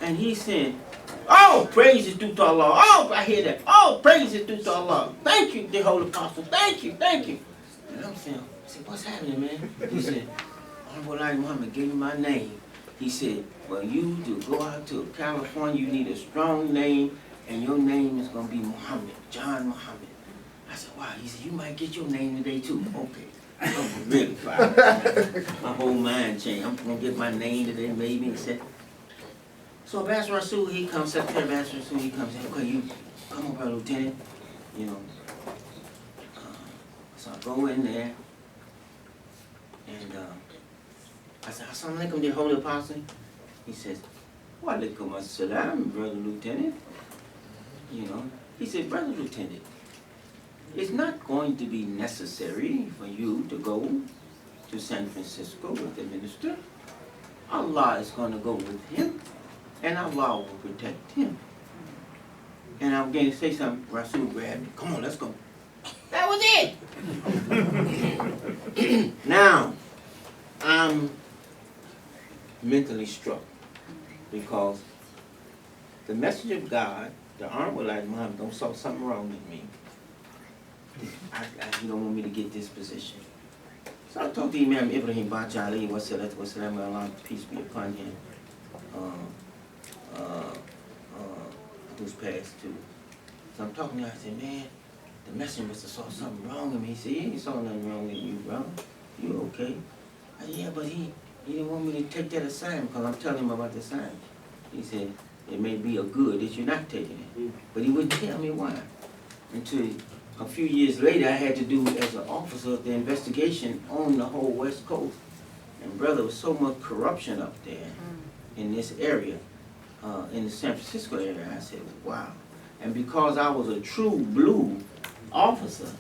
And he said, "Oh, praise is due to Allah. Oh, I hear that. Oh, praise is due to Allah. Thank you, the Holy Apostle. Thank you, thank you." And I'm saying, I said, "What's happening, man?" He said, "Honorable Elijah Muhammad gave me my name." He said, "Well, you to go out to California, you need a strong name, and your name is going to be Muhammad, John Muhammad." I said, "Wow." He said, "You might get your name today, too." Okay. I'm really fired. My whole mind changed. I'm going to get my name today, maybe. He said, so Ambassador Rasul, he comes, Secretary Ambassador Rasul, he comes in, "Okay, you come over, Lieutenant." You know. So I go in there, and I said, "Assalamu alaikum, dear Holy Apostle." He says, "Wa alaikum assalam, Brother Lieutenant." You know, he said, "Brother Lieutenant, it's not going to be necessary for you to go to San Francisco with the minister. Allah is going to go with him, and Allah will protect him." And I'm going to say something. Rasul grabbed me. "Come on, let's go." That was it. Now, I'm mentally struck because the message of God, the Honorable Elijah Muhammad, don't saw something wrong with me. He don't want me to get this position. So I talked to Imam Ibrahim Bacha alayhi wa salatu wa salam, Allah, peace be upon him, who's passed too. So I'm talking to him, I said, "Man, the messenger must have saw something wrong with me." He said, "He ain't saw nothing wrong with you, bro. You okay?" I said, "Yeah, but he didn't want me to take that assignment because I'm telling him about the assignment." He said, "It may be a good that you're not taking it." But he wouldn't tell me why. Until a few years later, I had to do as an officer the investigation on the whole West Coast. And brother, there was so much corruption up there in this area, in the San Francisco area. I said, wow. And because I was a true blue officer,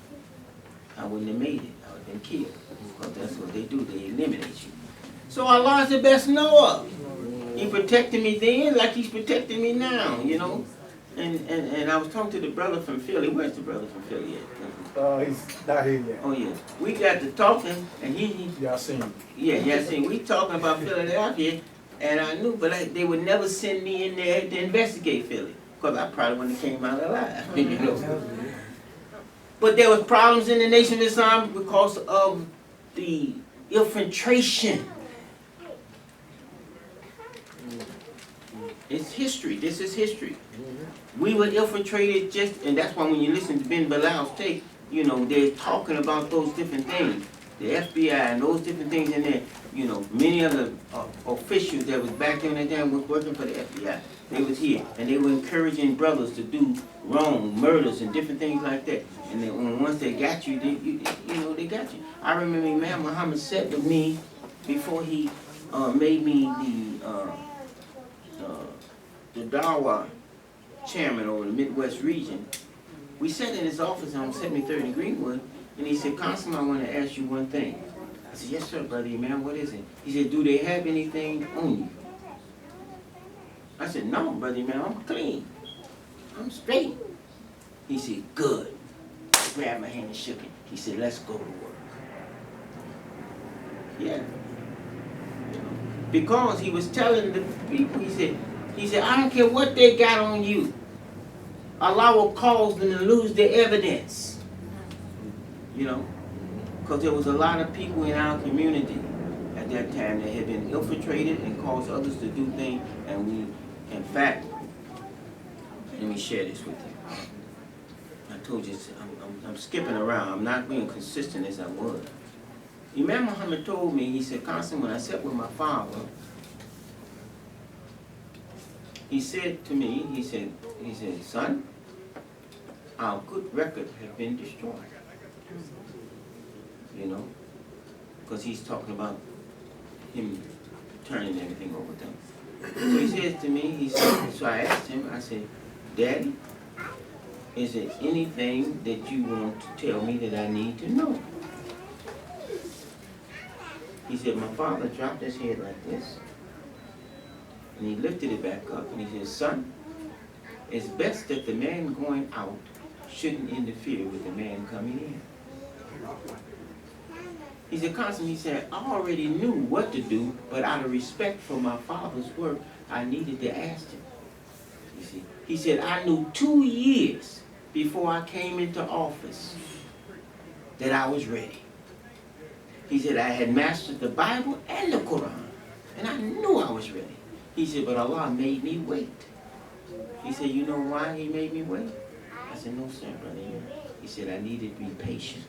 I wouldn't have made it. I would have been killed. Because that's what they do. They eliminate you. So Allah is the best knower. He protected me then like he's protecting me now, you know. And I was talking to the brother from Philly. Where's the brother from Philly at? He's not here yet. Oh, yeah. We got to talking, and he Yasin. Yeah, Yasin. We talking about Philadelphia, and I knew, but they would never send me in there to investigate Philly, because I probably wouldn't have came out alive, you know. But there was problems in the Nation of Islam because of the infiltration. It's history. This is history. We were infiltrated and that's why when you listen to Ben Bilal's tape, you know, they're talking about those different things. The FBI and those different things in there, you know, many of the officials that was back in that time was working for the FBI. They was here, and they were encouraging brothers to do wrong, murders and different things like that. And then once they got you, you know, they got you. I remember Imam Muhammad sat with me before he made me the Dawa chairman over the Midwest region. We sat in his office on 73rd and Greenwood, and he said, "Qasim, I want to ask you one thing." I said, "Yes, sir, brother Imam, what is it?" He said, "Do they have anything on you?" I said, "No, brother Imam, I'm clean. I'm straight." He said, "Good." He grabbed my hand and shook it. He said, "Let's go to work." Yeah. Because he was telling the people, he said, "I don't care what they got on you. Allah will cause them to lose their evidence." You know, because there was a lot of people in our community at that time that had been infiltrated and caused others to do things. And we, in fact, let me share this with you. I told you, I'm skipping around. I'm not being consistent as I was. Imam Muhammad told me, he said, "Qasim, when I sat with my father, he said to me, he said, son, our good record has been destroyed." You know, because he's talking about him turning everything over to him. So he says to me, he said, so I asked him, I said, "Daddy, is there anything that you want to tell me that I need to know?" He said, my father dropped his head like this, and he lifted it back up, and he said, "Son, it's best that the man going out shouldn't interfere with the man coming in." He said, Qasim, he said, "I already knew what to do, but out of respect for my father's work, I needed to ask him. You see, he said, I knew 2 years before I came into office that I was ready. He said, I had mastered the Bible and the Quran, and I knew I was ready. He said, but Allah made me wait. He said, you know why he made me wait? I said, no, sir, brother. He said, I needed to be patient.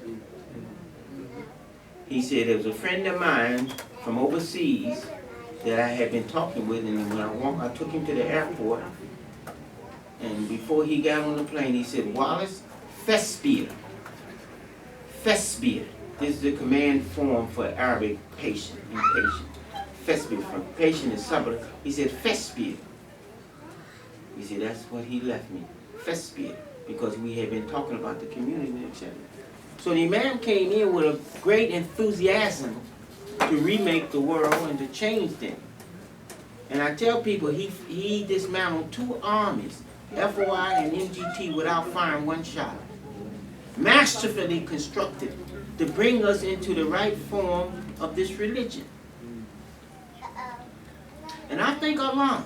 He said, there was a friend of mine from overseas that I had been talking with, and when I took him to the airport, and before he got on the plane, he said, Wallace, Fesbir. Fesbir. This is the command form for Arabic patient, impatient. Fesbir, from patient is sabr. He said, Fesbir. He said, that's what he left me. Fesbir. Because we had been talking about the community, etc. So the Imam came in with a great enthusiasm to remake the world and to change them. And I tell people, he dismantled 2 armies, FOI and MGT, without firing 1 shot. Masterfully constructed to bring us into the right form of this religion. And I thank Allah,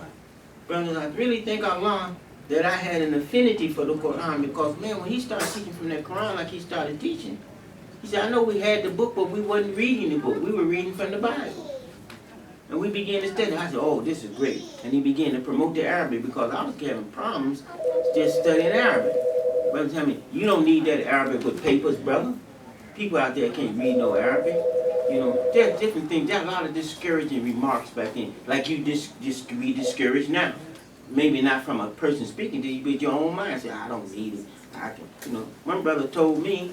brothers, I really thank Allah that I had an affinity for the Quran, because, man, when he started teaching from that Quran like he started teaching, he said, I know we had the book, but we wasn't reading the book. We were reading from the Bible. And we began to study. I said, oh, this is great. And he began to promote the Arabic, because I was having problems just studying Arabic. Brother, tell me, you don't need that Arabic with papers, brother. People out there can't read no Arabic. You know, there's different things. There's a lot of discouraging remarks back then. Like you just be discouraged now. Maybe not from a person speaking to you, but your own mind. Say, I don't need it. I can, you know. One brother told me,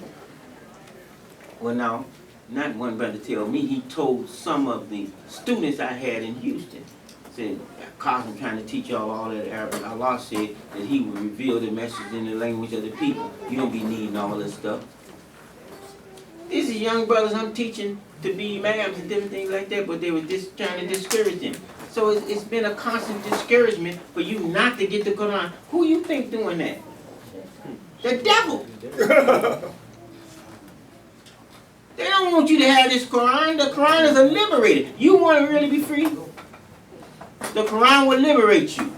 well, now, not one brother told me, he told some of the students I had in Houston. Said, Qasim trying to teach y'all all that Arabic. Allah said that he would reveal the message in the language of the people. You don't be needing all this stuff. These are young brothers I'm teaching to be imams and different things like that, but they were just trying to discourage them. So it's been a constant discouragement for you not to get the Quran. Who you think doing that? The devil. They don't want you to have this Quran. The Quran is a liberator. You want to really be free? The Quran will liberate you.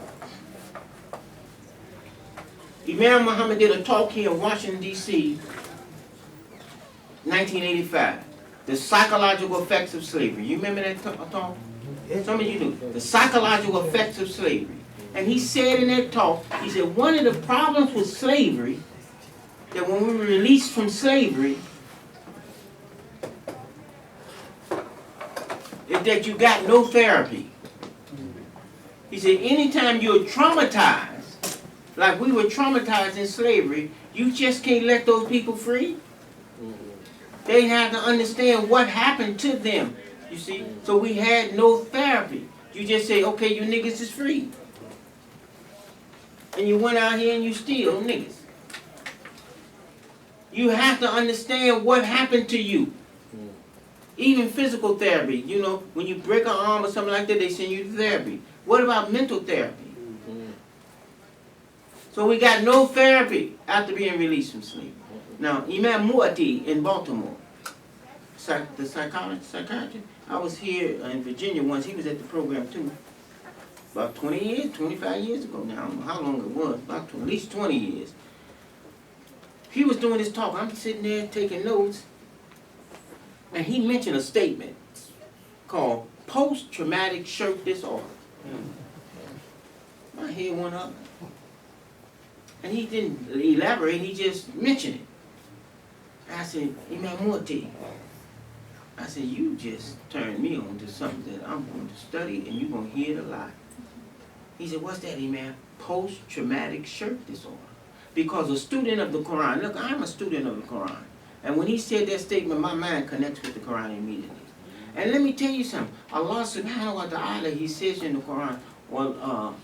Imam Muhammad did a talk here in Washington, D.C., 1985. The psychological effects of slavery. You remember that talk? Some of you do. The psychological effects of slavery. And he said in that talk, he said, one of the problems with slavery, that when we were released from slavery, is that you got no therapy. He said, anytime you're traumatized, like we were traumatized in slavery, you just can't let those people free. They had to understand what happened to them, you see. So we had no therapy. You just say, okay, you niggas is free. And you went out here and you steal niggas. You have to understand what happened to you. Even physical therapy, you know, when you break an arm or something like that, they send you to therapy. What about mental therapy? So we got no therapy after being released from slavery. Now, Imam Mu'ati in Baltimore, the psychiatrist, I was here in Virginia once. He was at the program too. About 20 years, 25 years ago now. I don't know how long it was. About at least 20 years. He was doing his talk. I'm sitting there taking notes. And he mentioned a statement called post-traumatic shirk disorder. My head went up. And he didn't elaborate, he just mentioned it. I said, Imam Mu'ati, I said, you just turned me on to something that I'm going to study and you're going to hear it a lot. He said, what's that, Imam? Post-traumatic shirk disorder. Because a student of the Quran, look, I'm a student of the Quran. And when he said that statement, my mind connects with the Quran immediately. And let me tell you something. Allah subhanahu wa ta'ala, he says in the Quran, well,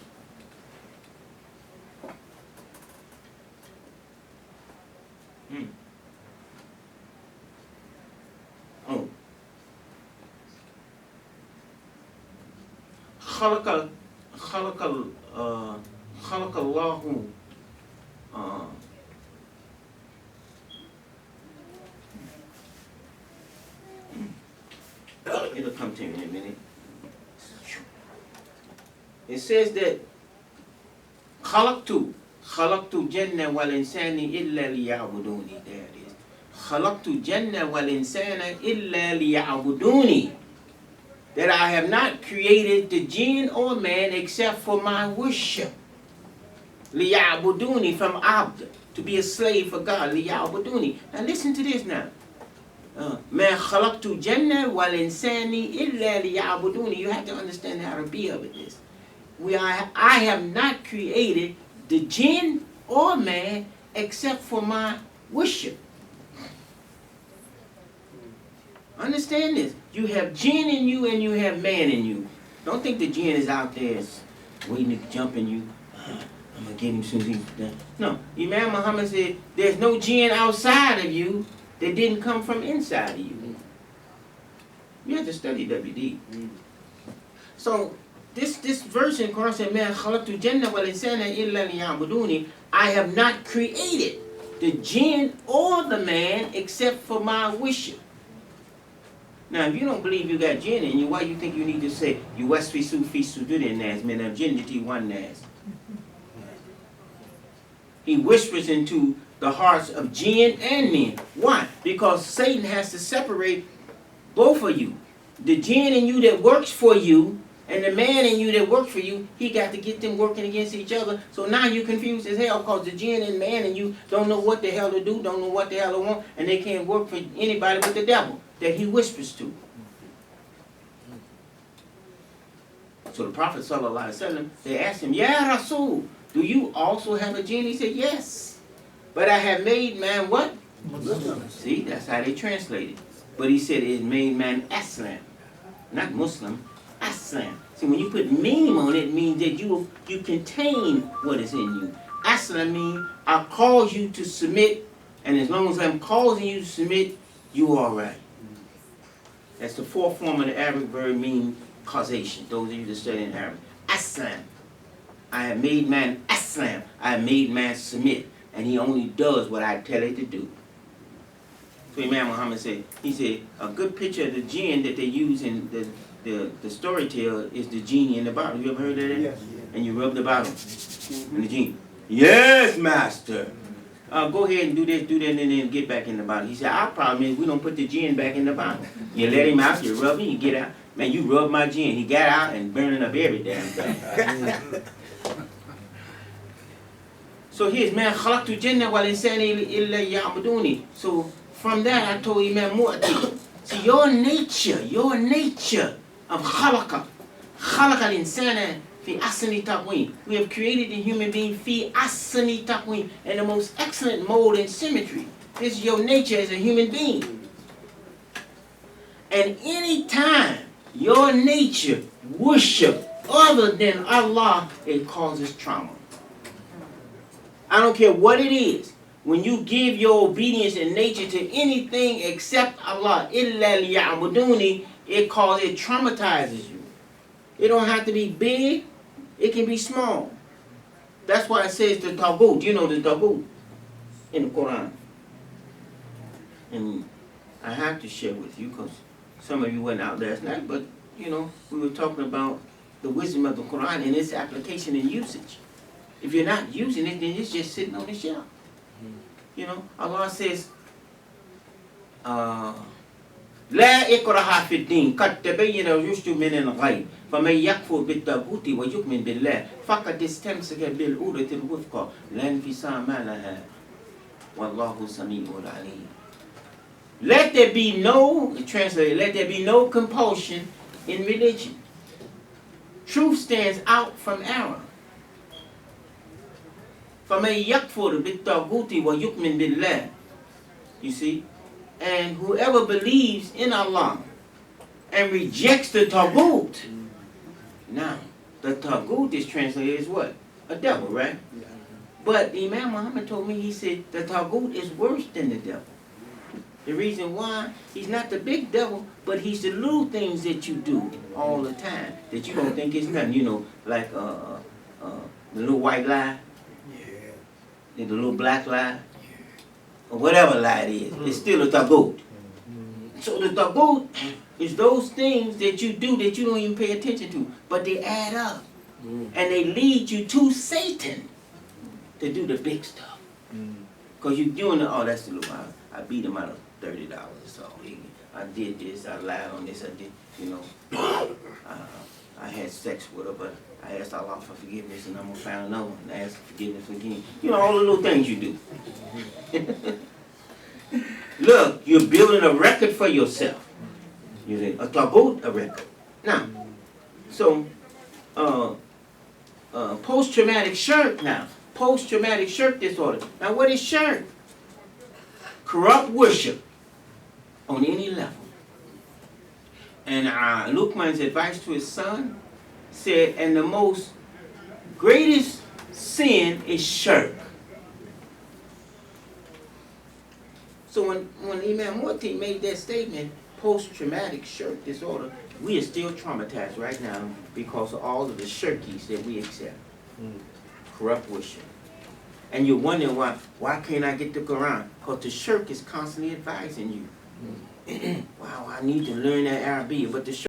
خلق الله it'll come to me in a minute. It says that خلقت الجنة والإنسان إلا ليعبدوني. There it is. خلقت الجنة والإنسان إلا ليعبدوني. That I have not created the jinn or man except for my worship. ليعبدوني, from abd, to be a slave for God. ليعبدوني. Now listen to this now. ما خلقت الجنة والإنسان إلا ليعبدوني. You have to understand the Arabic of this. I have not created the jinn or man except for my worship. Understand this. You have jinn in you and you have man in you. Don't think the jinn is out there waiting to jump in you. I'm going to get him soon as he's done. No. Imam Muhammad said there's no jinn outside of you that didn't come from inside of you. You have to study WD. So this verse in Quran said, "Man khalaqtu janna wal insana illa liya'buduni." I have not created the jinn or the man except for my worship. Now, if you don't believe you got jinn in you, why you think you need to say you wasfi su fi sududin nas min of jinnati one nas? He whispers into the hearts of jinn and men. Why? Because Satan has to separate both of you. The jinn in you that works for you and the man in you that works for you, he got to get them working against each other. So now you're confused as hell because the jinn and man in you don't know what the hell to do, don't know what the hell to want, and they can't work for anybody but the devil that he whispers to. So the Prophet ﷺ, they asked him, Ya Rasul, do you also have a jinn? He said, yes. But I have made man what? Muslim. See, that's how they translate it. But he said it made man Aslam. Not Muslim, Aslam. See, when you put meme on it, it means that you contain what is in you. Aslam means I cause you to submit, and as long as I'm causing you to submit, you are right. That's the fourth form of the Arabic verb mean causation. Those of you that study in Arabic. Aslam. I have made man Aslam. I have made man submit. And he only does what I tell it to do. So Imam Muhammad said, he said, a good picture of the jinn that they use in the story tale is the genie in the bottle. You ever heard of that? Yes. And you rub the bottle. And the genie, yes, master. Go ahead and do this, and then get back in the bottle. He said, our problem is we don't put the jinn back in the bottle. You let him out, you rub him, you get out. Man, you rub my jinn. He got out and burning up every damn thing. So here's, man, khalaqtu janna wal insani illa ya'buduni. So from that I told Imam Mu'ti, see your nature of khalaqa al-insana fi ahsani taqweem. We have created the human being fi ahsani taqweem, in the most excellent mold and symmetry. This is your nature as a human being. And any time your nature worship other than Allah, it causes trauma. I don't care what it is. When you give your obedience and nature to anything except Allah, illa liya'buduni, it traumatizes you. It don't have to be big. It can be small. That's why it says the taghut. You know the taghut in the Quran. And I have to share with you because some of you went out last night, but you know, we were talking about the wisdom of the Quran and its application and usage. If you're not using it, then it's just sitting on the shelf. You know, Allah says, لا إكراه في الدين قد تبين الرشد من الغي فمن يكفر بالطاغوت ويؤمن بالله فقد استمسك بالعروة الوثقى لا انفصام لها والله سميع عليم. Let there be no, translated, let there be no compulsion in religion. Truth stands out from error. فَمَنْ يَكْفُرْ بِالطَّاغُوتِ وَيُؤْمِنْ بِاللَّهِ. You see? And whoever believes in Allah and rejects the taghut. Now, the taghut is translated as what? A devil, right? But Imam Muhammad told me, he said, the taghut is worse than the devil. The reason why, he's not the big devil, but he's the little things that you do all the time that you don't think is nothing. You know, like the little white lie. The little black lie, or whatever lie it is, it's still a taghut. So the taghut is those things that you do that you don't even pay attention to, but they add up. And they lead you to Satan to do the big stuff. Because you're doing oh, that's the little, I beat him out of $30. So I did this, I lied on this, I did, you know. I had sex with her, but I asked Allah for forgiveness, and I'm going to find another one and ask for forgiveness again. You know, all the little things you do. Look, you're building a record for yourself. You see, a taghut, a record. Now, so, post-traumatic shirk now. Post-traumatic shirk disorder. Now, what is shirk? Corrupt worship on any level. And Luqman's advice to his son said, and the most greatest sin is shirk. So when Imam Qasim made that statement, post-traumatic shirk disorder, we are still traumatized right now because of all of the shirkies that we accept. Corrupt worship. And you're wondering why can't I get the Quran? Because the shirk is constantly advising you. Wow, I need to learn that Arabic, but the shirk